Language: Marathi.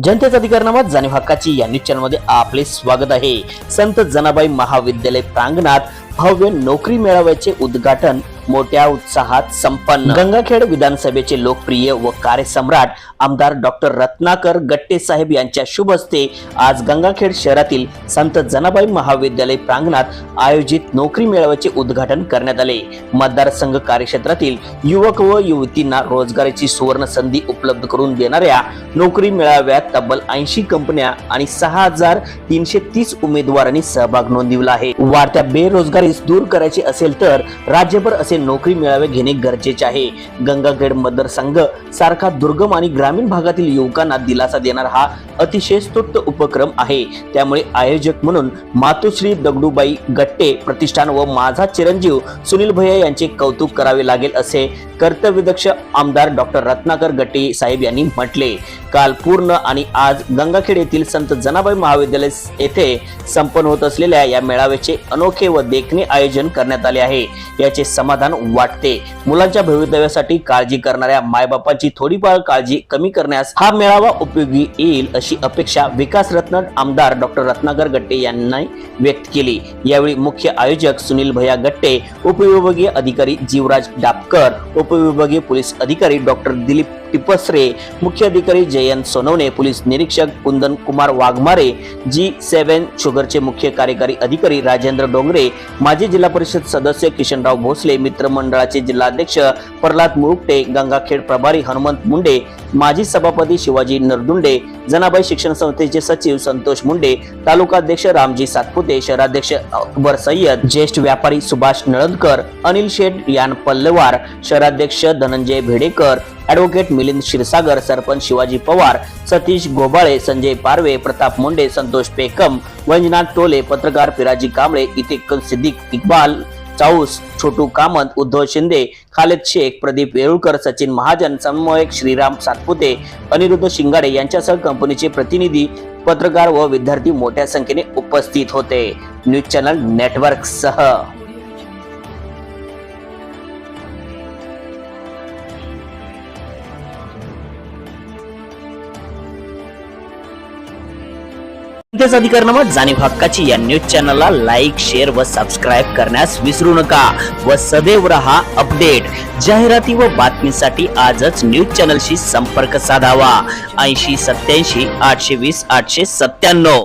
जनतेचा अधिकारनामा जाणीव हक्काची या न्यूज चॅनलमध्ये आपले स्वागत आहे। संत जनाबाई महाविद्यालय प्रांगणात भव्य नोकरी मेळाव्याचे उद्घाटन मोठ्या उत्साहात संपन्न। गंगाखेड विधानसभेचे लोकप्रिय व कार्यसम्राट आमदार डॉक्टर रत्नाकर गट्टे साहेब यांच्या शुभ हस्ते आज गंगाखेड शहरातील संत जनाबाई महाविद्यालय प्रांगणात आयोजित नोकरी मेळाव्याचे उद्घाटन करण्यात आले। मतदारसंघ कार्यक्षेत्रातील युवक व युवतींना रोजगाराची सुवर्ण संधी उपलब्ध करून देणाऱ्या नोकरी मेळाव्यात तब्बल 80 कंपन्या आणि 6330 उमेदवारांनी सहभाग नोंदविला आहे। वाढत्या बेरोजगारीस दूर करायची असेल तर राज्यभर असे नोकरी मेळावे घेणे गरजेचे आहे। गंगाखेड मतदारसंघ सारखा दुर्गम आणि ग्रामीण भागातील युवकांना दिलासा देणारा हा अतिशय स्तुत्य उपक्रम आहे। त्यामुळे आयोजक म्हणून मातोश्री दगडूबाई गट्टे प्रतिष्ठान व माझा चिरंजीव सुनील भैया यांचे कौतुक करावे लागेल असे कर्तव्यदक्ष आमदार डॉक्टर रत्नाकर गट्टे साहेब यांनी म्हटले। काल पूर्ण आणि आज गंगाखेड येथील संत जनाबाई महाविद्यालय येथे संपन्न होत असलेल्या या मेळाव्याचे अनोखे व देखणे आयोजन करण्यात आले आहे। याचे समाधान वाटते। मुलांच्या भवितव्यासाठी काळजी करणाऱ्या मायबापांची थोडीफार काळजी कमी करण्यास हा मेळावा उपयोगी येईल अशी अपेक्षा विकास रत्न आमदार डॉक्टर रत्नाकर गट्टे यांनी व्यक्त केली। यावेळी मुख्य आयोजक सुनील भैया गट्टे, उपविभागीय अधिकारी जीवराज डापकर, उपविभागीय पोलीस अधिकारी डॉक्टर दिलीप टिपसरे, मुख्य अधिकारी जयंत सोनवणे, पोलीस निरीक्षक कुंदन कुमार वाघमारे, G7 शुगरचे मुख्य कार्यकारी अधिकारी राजेंद्र डोंगरे, माजी जिल्हा परिषद सदस्य किशनराव भोसले, मित्रमंडळाचे जिल्हाध्यक्ष प्रल्हाद मुरुगटे, गंगाखेड प्रभारी हनुमंत मुंडे, माजी सभापती शिवाजी नरदुंडे, जनाबाई शिक्षण संस्थेचे सचिव संतोष मुंडे, तालुकाध्यक्ष रामजी सातपुते, शहराध्यक्ष अकबर सय्यद, ज्येष्ठ व्यापारी सुभाष नळदकर, अनिल शेठ यान पल्लेवार, शहराध्यक्ष धनंजय भेडेकर, ॲडव्होकेट मिलिंद क्षीरसागर, सरपंच शिवाजी पवार, सतीश गोबाळे, संजय पारवे, प्रताप मुंडे, संतोष पेकम, वंजनाथ टोले, पत्रकार पिराजी कांबळे, इतिक सिद्दीक इक्बाल चाऊस, छोटू कामत, उद्धव शिंदे, खालिद शेख, प्रदीप येळुकर, सचिन महाजन, समन्वयक श्रीराम सातपुते, अनिरुद्ध शिंगाडे यांच्यासह कंपनीचे प्रतिनिधी, पत्रकार व विद्यार्थी मोठ्या संख्येने उपस्थित होते। न्यूज चॅनल नेटवर्क सह जनतेचा अधिकारनामा जाणीव हक्काची या न्यूज चॅनलला लाईक, शेअर व सबस्क्राईब करण्यास विसरू नका व सदैव रहा अपडेट। जाहिराती व बातमीसाठी आजच न्यूज चॅनलशी संपर्क साधावा। 80 87 820 897।